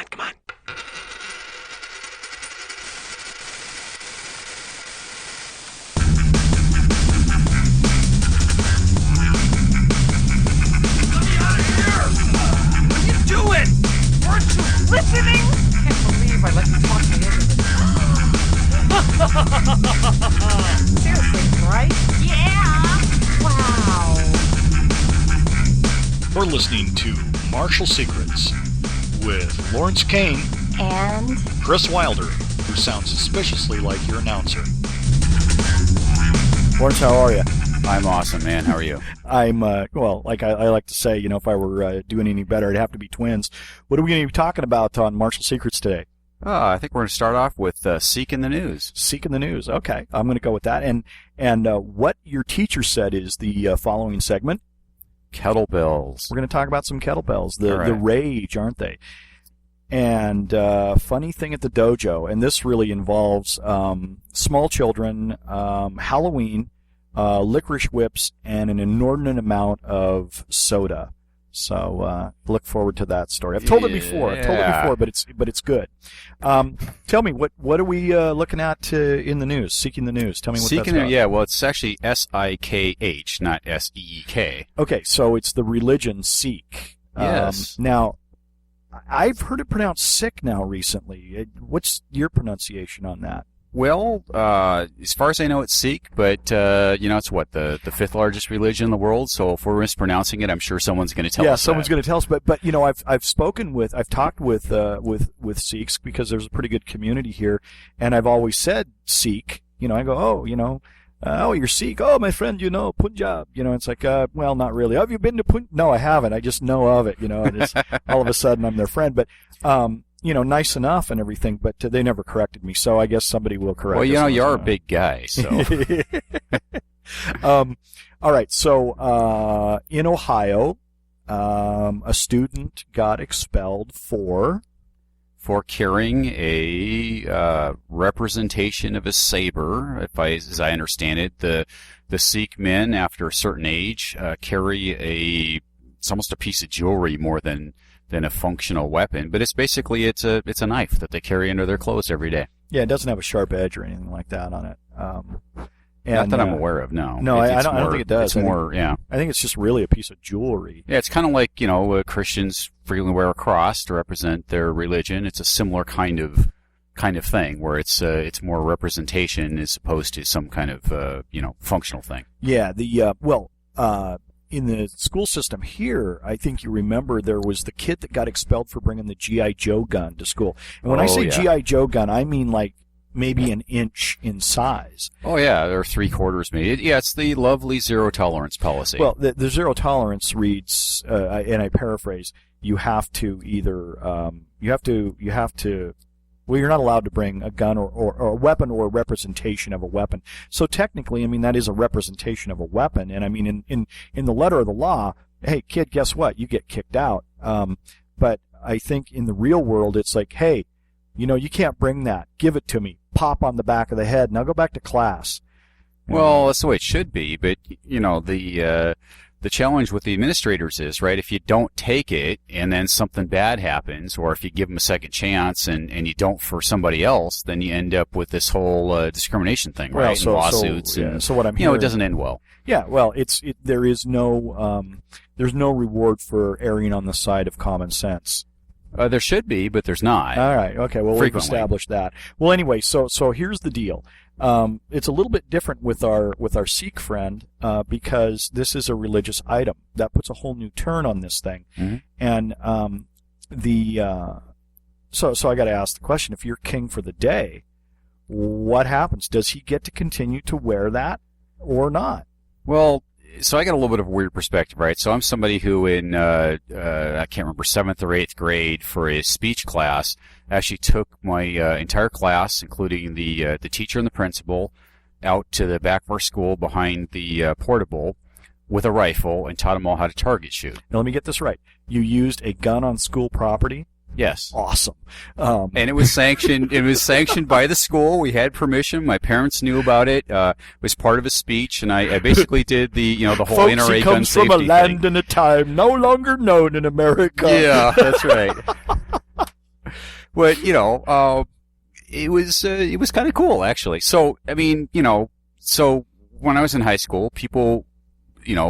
Come on. Weren't you listening? I can't believe I let you talk me into this. Seriously, right? Yeah. Wow. We're listening to Martial Secrets with Lawrence Kane and Kris Wilder, who sounds suspiciously like your announcer. Lawrence, how are you? I'm awesome, man. How are you? I'm, well, like I like to say, if I were doing any better, it'd have to be twins. What are we going to be talking about on Martial Secrets today? I think we're going to start off with Seek in the News. Seek in the News. Okay. I'm going to go with that. And what your teacher said is the following segment. Kettlebells. We're going to talk about some kettlebells. All right. The rage, aren't they? And funny thing at the dojo, and this really involves small children, Halloween, licorice whips, and an inordinate amount of soda. So look forward to that story. I've told it before, but it's good. Tell me, what are we looking at in the news? Seeking the News. Tell me what that's about. Yeah, well, it's actually S-I-K-H, not S-E-E-K. Okay, so it's the religion Sikh. Yes. Now, I've heard it pronounced Sikh now recently. What's your pronunciation on that? Well, as far as I know, it's Sikh, but it's what the fifth largest religion in the world. So if we're mispronouncing it, I'm sure someone's going to tell us. Yeah, someone's going to tell us. But I've talked with Sikhs because there's a pretty good community here, and I've always said Sikh. I go, oh, you're Sikh. Oh, my friend, Punjab. It's like, well, not really. Have you been to Punjab? No, I haven't. I just know of it. And it's, all of a sudden I'm their friend, but. Nice enough and everything, but they never corrected me, so I guess somebody will correct us. Well, you're a big guy, so. All right, so in Ohio, a student got expelled for carrying a representation of a saber. As I understand it, the Sikh men, after a certain age, carry it's almost a piece of jewelry more than a functional weapon, but it's a knife that they carry under their clothes every day. Yeah, it doesn't have a sharp edge or anything like that on it. Not that I'm aware of, no. No, I don't think it does. I think it's just really a piece of jewelry. Yeah, it's kind of like, Christians frequently wear a cross to represent their religion. It's a similar kind of thing where it's more representation as opposed to some kind of functional thing. Yeah, in the school system here, I think you remember there was the kid that got expelled for bringing the G.I. Joe gun to school. And when I say G.I. Joe gun, I mean like maybe an inch in size. Oh, yeah, or 3/4 maybe. It's the lovely zero tolerance policy. Well, the zero tolerance reads, and I paraphrase, you have to either, well, you're not allowed to bring a gun or a weapon or a representation of a weapon. So technically, that is a representation of a weapon. And in the letter of the law, hey, kid, guess what? You get kicked out. But I think in the real world, it's like, hey, you can't bring that. Give it to me. Pop on the back of the head. Now go back to class. Well, that's the way it should be. But, the challenge with the administrators is, right, if you don't take it and then something bad happens, or if you give them a second chance and you don't for somebody else, then you end up with this whole discrimination thing, right? Well, so, and lawsuits. So what I'm hearing, it doesn't end well. Yeah, well, there is no there's no reward for erring on the side of common sense. There should be, but there's not. All right. Okay. Well, we've Frequently. established that. Well, anyway, so here's the deal. It's a little bit different with our Sikh friend because this is a religious item that puts a whole new turn on this thing. Mm-hmm. And so I got to ask the question: if you're king for the day, what happens? Does he get to continue to wear that or not? Well, so I got a little bit of a weird perspective, right? So I'm somebody who in, I can't remember, 7th or 8th grade for a speech class, actually took my entire class, including the teacher and the principal, out to the back of our school behind the portable with a rifle and taught them all how to target shoot. Now, let me get this right. You used a gun on school property? Yes. Awesome. And it was sanctioned. It was sanctioned by the school. We had permission. My parents knew about it. It was part of a speech, and I basically did the whole Folks, NRA he gun comes safety from a land thing. and a time no longer known in America. Yeah, that's right. But it was kind of cool actually. So I mean, so when I was in high school, people,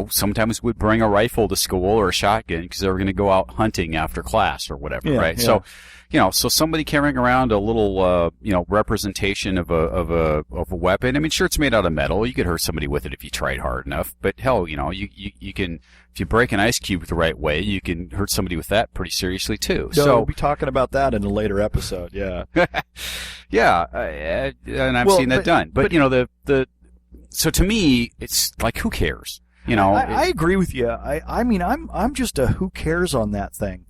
sometimes would bring a rifle to school or a shotgun because they were going to go out hunting after class or whatever, right? Yeah. So somebody carrying around a little, representation of a weapon. I mean, sure, it's made out of metal. You could hurt somebody with it if you tried hard enough. But hell, you can, if you break an ice cube the right way, you can hurt somebody with that pretty seriously too. No, So we'll be talking about that in a later episode. Yeah. yeah, and I've seen that done. But so to me, it's like, who cares? I agree with you. I mean, I'm just a who cares on that thing.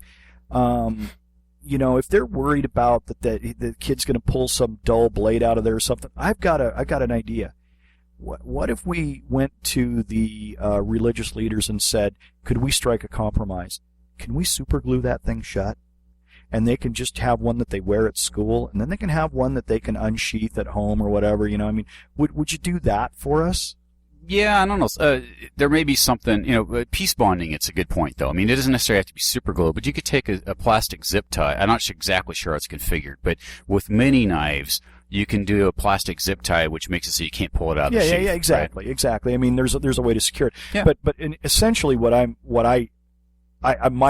If they're worried about that the kid's going to pull some dull blade out of there or something, I've got an idea. What if we went to the religious leaders and said, could we strike a compromise? Can we super glue that thing shut? And they can just have one that they wear at school, and then they can have one that they can unsheath at home or whatever. I mean, would you do that for us? Yeah, I don't know. There may be something, piece bonding, it's a good point, though. I mean, it doesn't necessarily have to be super glue, but you could take a plastic zip tie. I'm not exactly sure how it's configured, but with mini knives, you can do a plastic zip tie, which makes it so you can't pull it out of the sheath. Yeah, exactly, right? exactly. I mean, there's a way to secure it. Yeah. But essentially my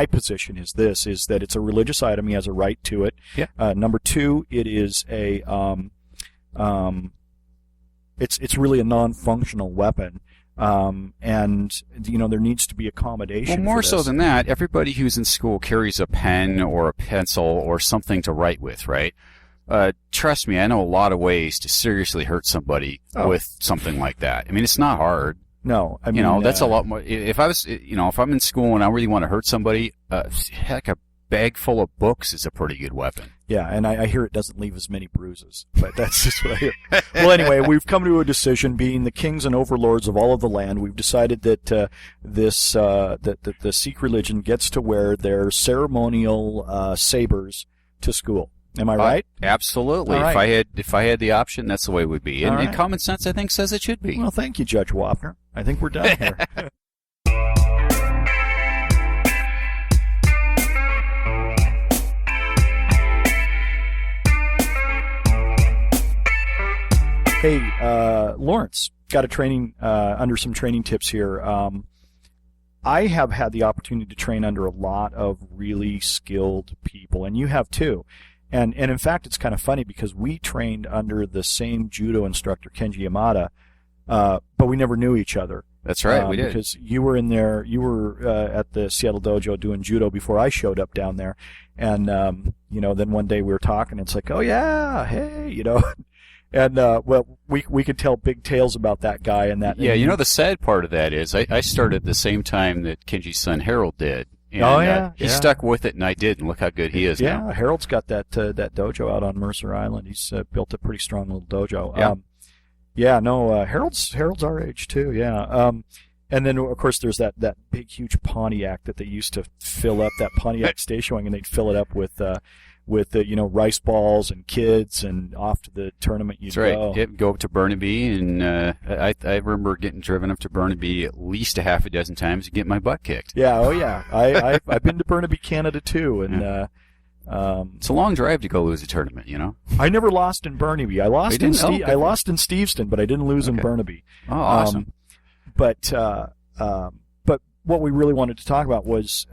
position is this, is that it's a religious item. He has a right to it. Yeah. Number two, it is it's really a non-functional weapon. And there needs to be accommodation. Well, more for so this. than that, everybody who's in school carries a pen or a pencil or something to write with, right? Trust me, I know a lot of ways to seriously hurt somebody with something like that. I mean, it's not hard. No, I mean, that's a lot more. If I was, if I'm in school and I really want to hurt somebody, heck, a bag full of books is a pretty good weapon. Yeah, and I hear it doesn't leave as many bruises, but that's just what I hear. Well, anyway, we've come to a decision. Being the kings and overlords of all of the land, we've decided that that the Sikh religion gets to wear their ceremonial sabers to school. Am I right? Absolutely. All right. If I had the option, that's the way it would be. And, All right. and common sense, I think, says it should be. Well, thank you, Judge Wapner. I think we're done here. Hey, Lawrence, got a training under some training tips here. I have had the opportunity to train under a lot of really skilled people, and you have too. And in fact, it's kind of funny because we trained under the same judo instructor, Kenji Yamada, but we never knew each other. That's right, we did. Because you were in there, you were at the Seattle dojo doing judo before I showed up down there, and then one day we were talking, and it's like, oh yeah, hey, and we could tell big tales about that guy and that. Yeah, the sad part of that is I started the same time that Kenji's son Harold did. And, he stuck with it, and I did, and look how good he is now. Yeah, Harold's got that dojo out on Mercer Island. He's built a pretty strong little dojo. Yeah. Harold's our age too. Yeah. And then of course there's that big huge Pontiac that they used to fill up, that Pontiac station wagon, and they'd fill it up with rice balls and kids, and off to the tournament you'd go. That's go. right. Yep, go up to Burnaby, and I remember getting driven up to Burnaby at least a half a dozen times to get my butt kicked. Yeah, oh yeah. I've been to Burnaby, Canada too, and it's a long drive to go lose a tournament, I never lost in Burnaby. I lost in Steveston, but I didn't lose in Burnaby. Oh, awesome. But what we really wanted to talk about was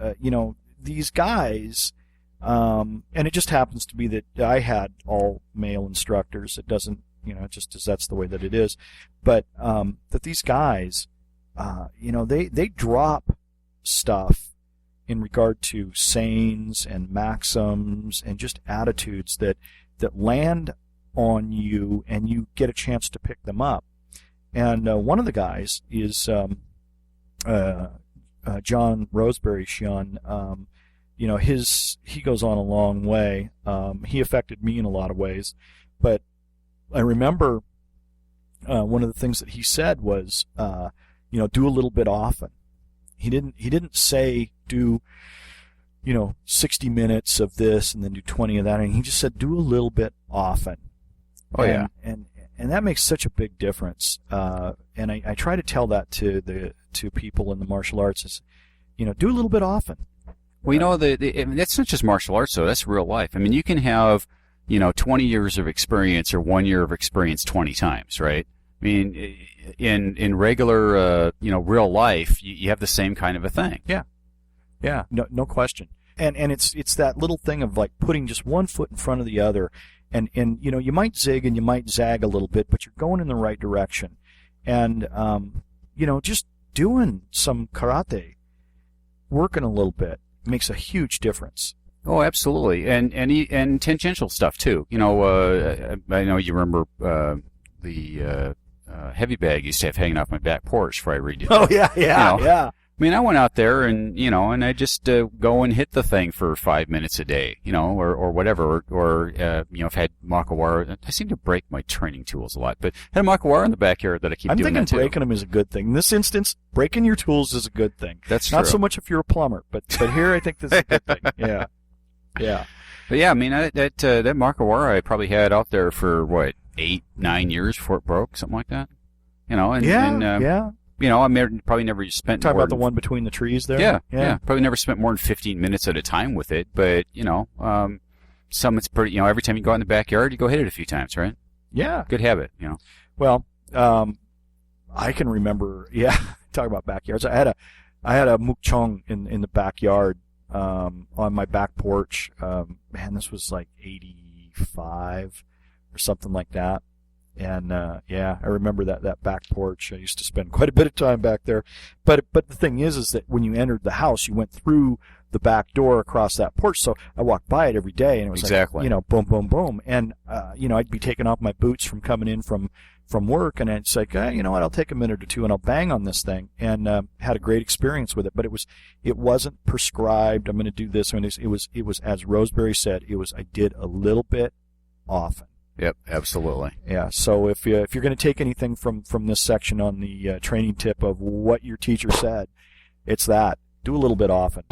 these guys. And it just happens to be that I had all male instructors. It doesn't, just as that's the way that it is. But that these guys, they drop stuff in regard to sayings and maxims and just attitudes that land on you, and you get a chance to pick them up. And one of the guys is John Roseberry Shun. He goes on a long way. He affected me in a lot of ways, but I remember one of the things that he said was, do a little bit often. He didn't say do 60 minutes of this and then do 20 of that, and he just said do a little bit often. Oh yeah, and that makes such a big difference. And I try to tell that to people in the martial arts is, do a little bit often. Well, you know, I mean, that's not just martial arts, though. That's real life. I mean, you can have, 20 years of experience or 1 year of experience 20 times, right? I mean, in regular, real life, you have the same kind of a thing. Yeah, no question. And it's that little thing of like putting just one foot in front of the other, and you might zig and you might zag a little bit, but you're going in the right direction. And just doing some karate, working a little bit, makes a huge difference. Oh, absolutely, and tangential stuff too. I know you remember the heavy bag I used to have hanging off my back porch before I redid it. Oh yeah. I mean, I went out there and and I just go and hit the thing for 5 minutes a day, or whatever, or if I had makawara. I seem to break my training tools a lot, but I had a makawara in the backyard that I keep I'm doing that thinking too. breaking them is a good thing. In this instance, breaking your tools is a good thing. That's not true. so much if you're a plumber, but here I think this is a good thing. Yeah. But yeah, I mean that makawara I probably had out there for 8-9 years before it broke, something like that. Yeah. I probably never spent Talk more about the than, one between the trees there. Yeah. Probably never spent more than 15 minutes at a time with it, but some it's pretty. Every time you go in the backyard, you go hit it a few times, right? Yeah. Good habit. Well, I can remember. Yeah, talk about backyards. I had a mukchong in the backyard on my back porch. Man, this was like 85 or something like that. And I remember that back porch. I used to spend quite a bit of time back there. But the thing is that when you entered the house, you went through the back door across that porch. So I walked by it every day, and it was exactly like, boom, boom, boom. And I'd be taking off my boots from coming in from work, and it's like, you know what, I'll take a minute or two and I'll bang on this thing, and had a great experience with it. But it wasn't prescribed. I'm going to do this. I mean, it was as Roseberry said. I did a little bit often. Yep, absolutely. Yeah. So if you're going to take anything from this section on the training tip of what your teacher said, it's that. Do a little bit often.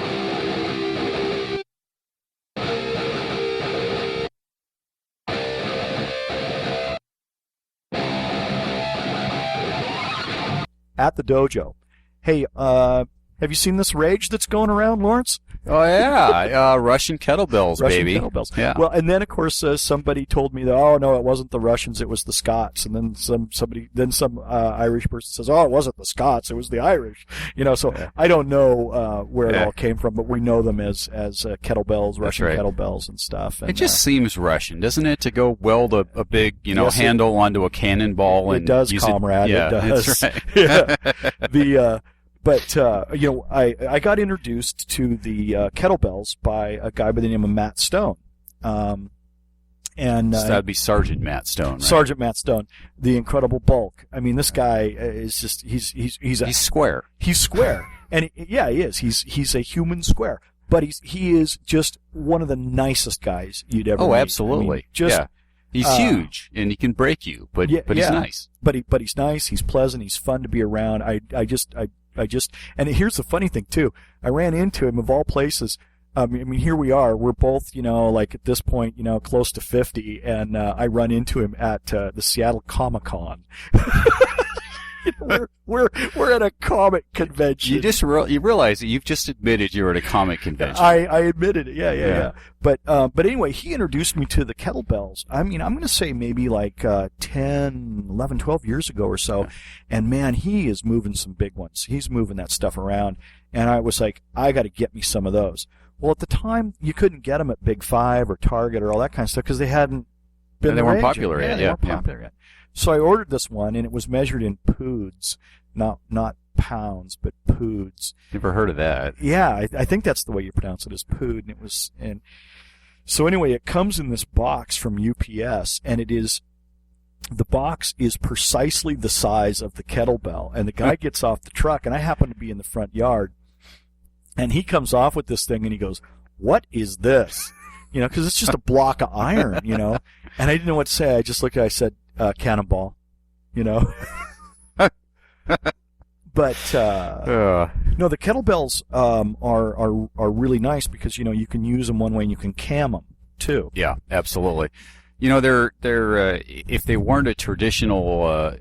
At the dojo. Hey, have you seen this rage that's going around, Lawrence? Oh yeah, Russian kettlebells, baby. Russian kettlebells. Yeah. Well, and then of course somebody told me that, oh no, it wasn't the Russians, it was the Scots. And then some Irish person says, oh, it wasn't the Scots, it was the Irish. So I don't know where it all came from, but we know them as kettlebells, Russian kettlebells and stuff. And, it just seems Russian, doesn't it, to go weld a big yes, handle onto a cannonball and it does, use comrade. Yeah, it does. that's right. Yeah. But I got introduced to the kettlebells by a guy by the name of Matt Stone, and so that'd be Sergeant Matt Stone, right? Sergeant Matt Stone, the incredible bulk. I mean, this guy is just he's square. He's square, and he is. He's a human square, but he is just one of the nicest guys you'd ever meet. Oh, absolutely. I mean, he's huge and he can break you, but he's nice. But he's nice. He's pleasant. He's fun to be around. And here's the funny thing too. I ran into him of all places. I mean, here we are. We're both, like at this point, close to 50, and I run into him at the Seattle Comic-Con. We're at a comic convention. You realize that you've just admitted you were at a comic convention. I admitted it. Yeah. But anyway, he introduced me to the kettlebells. I mean, I'm going to say maybe like 10, 11, 12 years ago or so. And man, he is moving some big ones. He's moving that stuff around. And I was like, I got to get me some of those. Well, at the time, you couldn't get them at Big Five or Target or all that kind of stuff because they hadn't been. They weren't popular yet. They weren't popular yet. So I ordered this one, and it was measured in poods, not pounds, but poods. Never heard of that. Yeah, I think that's the way you pronounce it, is pood. And so anyway, it comes in this box from UPS, and the box is precisely the size of the kettlebell. And the guy gets off the truck, and I happen to be in the front yard, and he comes off with this thing, and he goes, "What is this?" Because it's just a block of iron, And I didn't know what to say. I just looked at it, I said, cannonball, But no, the kettlebells are really nice because you can use them one way and you can cam them too. Yeah, absolutely. they're if they weren't a traditional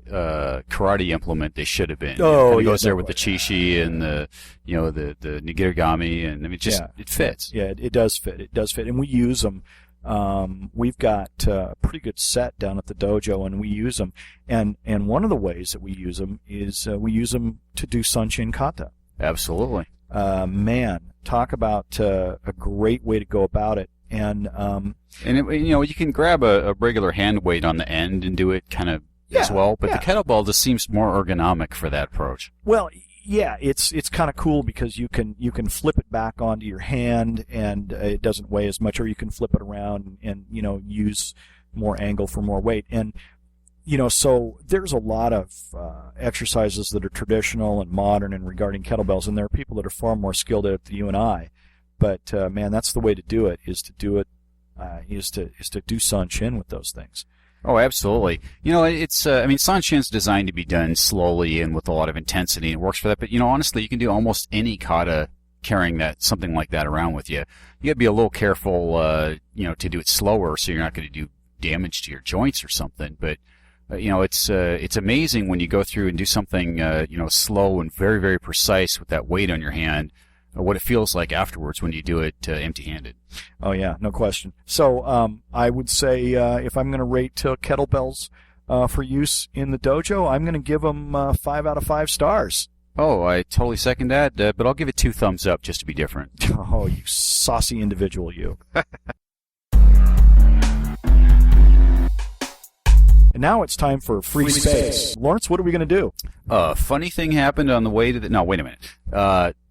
karate implement, they should have been. Oh, It goes yeah, there with the chishi and the nigirigami, and I mean, it fits. Yeah, it does fit. It does fit, and we use them. We've got a pretty good set down at the dojo, and we use them. And one of the ways that we use them is we use them to do Sanshin kata. Absolutely. Man, talk about a great way to go about it. And you can grab a regular hand weight on the end and do it kind of as well, but the kettlebell just seems more ergonomic for that approach. Well, yeah, it's kind of cool because you can flip it back onto your hand and it doesn't weigh as much, or you can flip it around and use more angle for more weight. And so there's a lot of exercises that are traditional and modern and regarding kettlebells, and there are people that are far more skilled at it than you and I. But man, that's the way to do it. Is to do Sanshin with those things. Oh, absolutely. It's Sanshin's designed to be done slowly and with a lot of intensity, and it works for that. But honestly, you can do almost any kata carrying something like that around with you. You got to be a little careful, to do it slower, so you're not going to do damage to your joints or something. But it's amazing when you go through and do something slow and very, very precise with that weight on your hand. What it feels like afterwards when you do it empty-handed. Oh yeah, no question. So I would say if I'm going to rate kettlebells for use in the dojo, I'm going to give them 5 out of 5 stars. Oh, I totally second that, but I'll give it 2 thumbs up just to be different. Oh, you saucy individual, you. And now it's time for free space. Lawrence, what are we going to do? Funny thing happened on the way to the... No, wait a minute.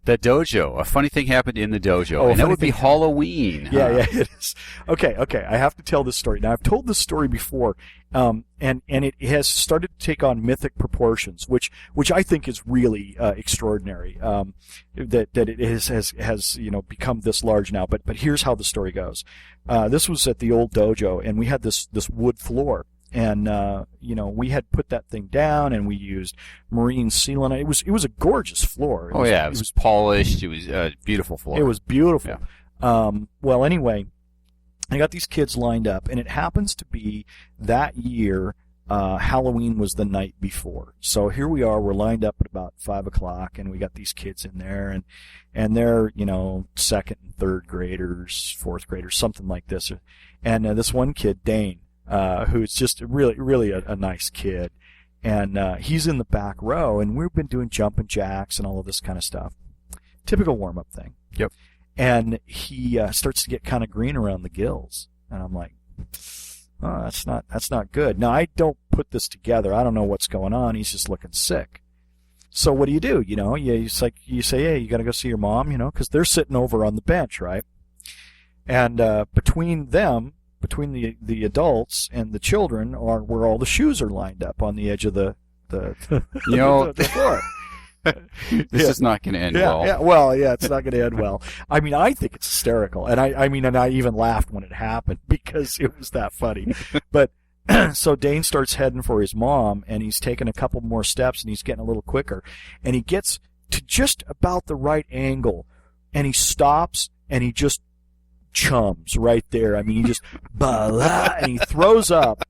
The dojo. A funny thing happened in the dojo, and that would be Halloween. Yeah, it is. Okay. I have to tell this story. Now, I've told this story before, and it has started to take on mythic proportions, which I think is really extraordinary. That it has become this large now. But here's how the story goes. This was at the old dojo, and we had this wood floor. And we had put that thing down, and we used marine sealant. It was a gorgeous floor. It was polished. It was a beautiful floor. It was beautiful. Yeah. Well, anyway, I got these kids lined up, and it happens to be that year Halloween was the night before. So here we are. We're lined up at about 5 o'clock, and we got these kids in there, and they're 2nd and 3rd graders, 4th graders, something like this. And this one kid, Dane. Who's just really, really a nice kid. And he's in the back row, and we've been doing jumping jacks and all of this kind of stuff. Typical warm-up thing. Yep. And he starts to get kind of green around the gills. And I'm like, oh, that's not good. Now, I don't put this together. I don't know what's going on. He's just looking sick. So what do? You say, hey, you got to go see your mom, because they're sitting over on the bench, right? And between the adults and the children are where all the shoes are lined up on the edge of the the floor. This is not going to end well. Yeah, well, it's not going to end well. I mean, I think it's hysterical, and I even laughed when it happened because it was that funny. But so Dane starts heading for his mom, and he's taking a couple more steps, and he's getting a little quicker, and he gets to just about the right angle, and he stops, and he just chums right there. I mean, he just and he throws up,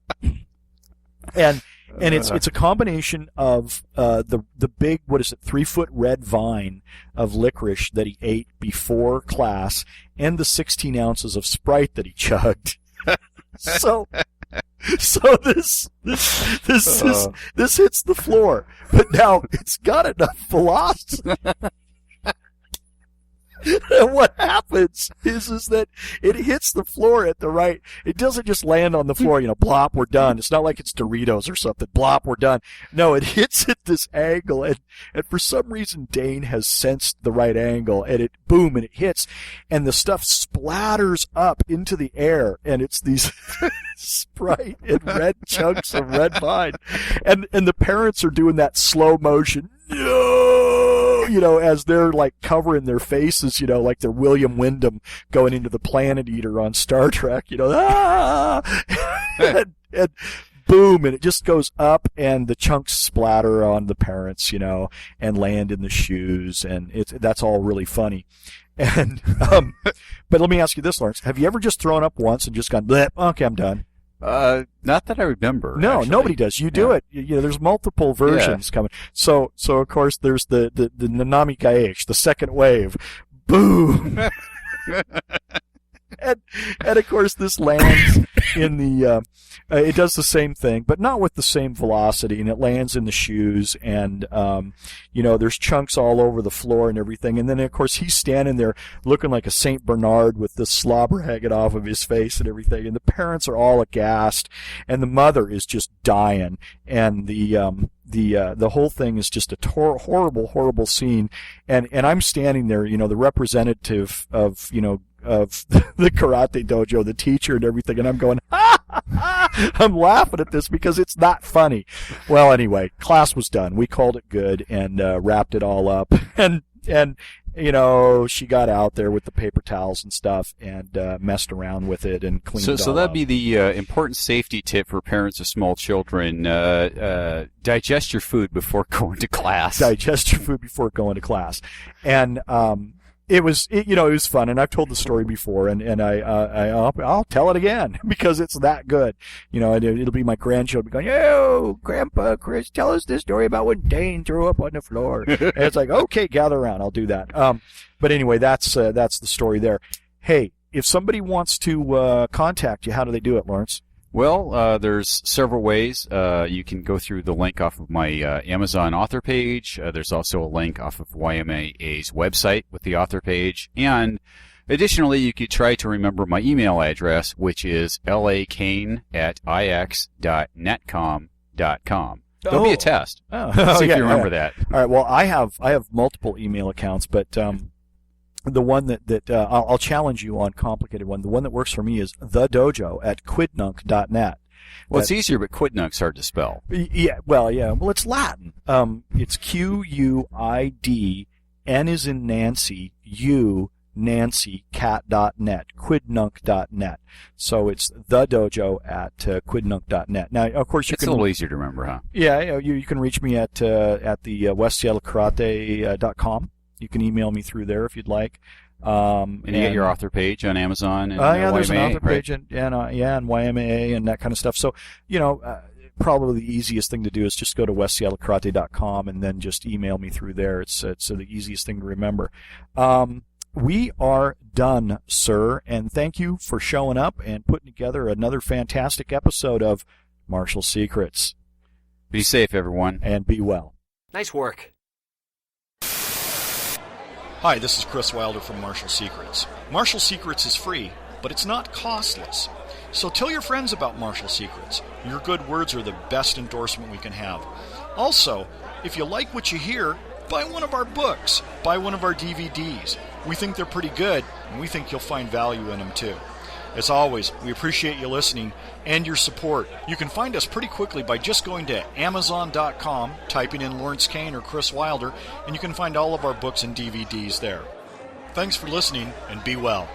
and it's a combination of the big 3-foot red vine of licorice that he ate before class, and the 16 ounces of Sprite that he chugged. So this hits the floor, but now it's got enough velocity. And what happens is that it hits the floor at the right. It doesn't just land on the floor, blop, we're done. It's not like it's Doritos or something. Blop, we're done. No, it hits at this angle, and for some reason Dane has sensed the right angle, and it hits, and the stuff splatters up into the air, and it's these Sprite and red chunks of red vine, and the parents are doing that slow motion. No, as they're like covering their faces, like they're William Wyndham going into the Planet Eater on Star Trek, and boom, and it just goes up, and the chunks splatter on the parents, and land in the shoes, and that's all really funny. And but let me ask you this, Lawrence: have you ever just thrown up once and just gone, bleh, okay, I'm done? Not that I remember. No, actually. nobody does. You do Yeah. it. There's multiple versions coming. So of course there's the Nanami Gaesh, the second wave. Boom. and of course this lands in the it does the same thing, but not with the same velocity, and it lands in the shoes, and there's chunks all over the floor and everything, and then of course he's standing there looking like a Saint Bernard with the slobber hanging off of his face and everything, and the parents are all aghast, and the mother is just dying, and the whole thing is just a horrible scene, and I'm standing there, the representative of the karate dojo, the teacher and everything, and I'm going, I'm laughing at this because it's not funny. Well, anyway, class was done. We called it good and wrapped it all up, and she got out there with the paper towels and stuff and messed around with it and cleaned it all So that'd up. be the important safety tip for parents of small children. Digest your food before going to class. Digest your food before going to class. And it was fun, and I've told the story before, and I'll tell it again because it's that good. It'll be my grandchildren going, "Yo, Grandpa Kris, tell us this story about when Dane threw up on the floor." And it's like, okay, gather around, I'll do that. But anyway, that's the story there. Hey, if somebody wants to contact you, how do they do it, Lawrence? Well, there's several ways. You can go through the link off of my Amazon author page. There's also a link off of YMAA's website with the author page. And additionally, you could try to remember my email address, which is lakane@ix.netcom.com. There'll be a test. See if you remember that. All right. Well, I have multiple email accounts, but the one that I'll challenge you on, complicated one. The one that works for me is thedojo@quidnunk.net. Well, it's easier, but Quidnunk's hard to spell. Yeah. Well, it's Latin. It's QUID, N is in Nancy, U, Nancy, cat.net, quidnunk.net. So it's thedojo@quidnunk.net. Now, of course, It's a little easier to remember, huh? Yeah, you can reach me at the westseattlekarate.com. You can email me through there if you'd like. And you get your author page on Amazon and there's an YMAA, author page and YMAA and that kind of stuff. So, probably the easiest thing to do is just go to westseattlekarate.com and then just email me through there. It's the easiest thing to remember. We are done, sir, and thank you for showing up and putting together another fantastic episode of Martial Secrets. Be safe, everyone. And be well. Nice work. Hi, this is Kris Wilder from Martial Secrets. Martial Secrets is free, but it's not costless. So tell your friends about Martial Secrets. Your good words are the best endorsement we can have. Also, if you like what you hear, buy one of our books, buy one of our DVDs. We think they're pretty good, and we think you'll find value in them too. As always, we appreciate you listening and your support. You can find us pretty quickly by just going to Amazon.com, typing in Lawrence Kane or Kris Wilder, and you can find all of our books and DVDs there. Thanks for listening, and be well.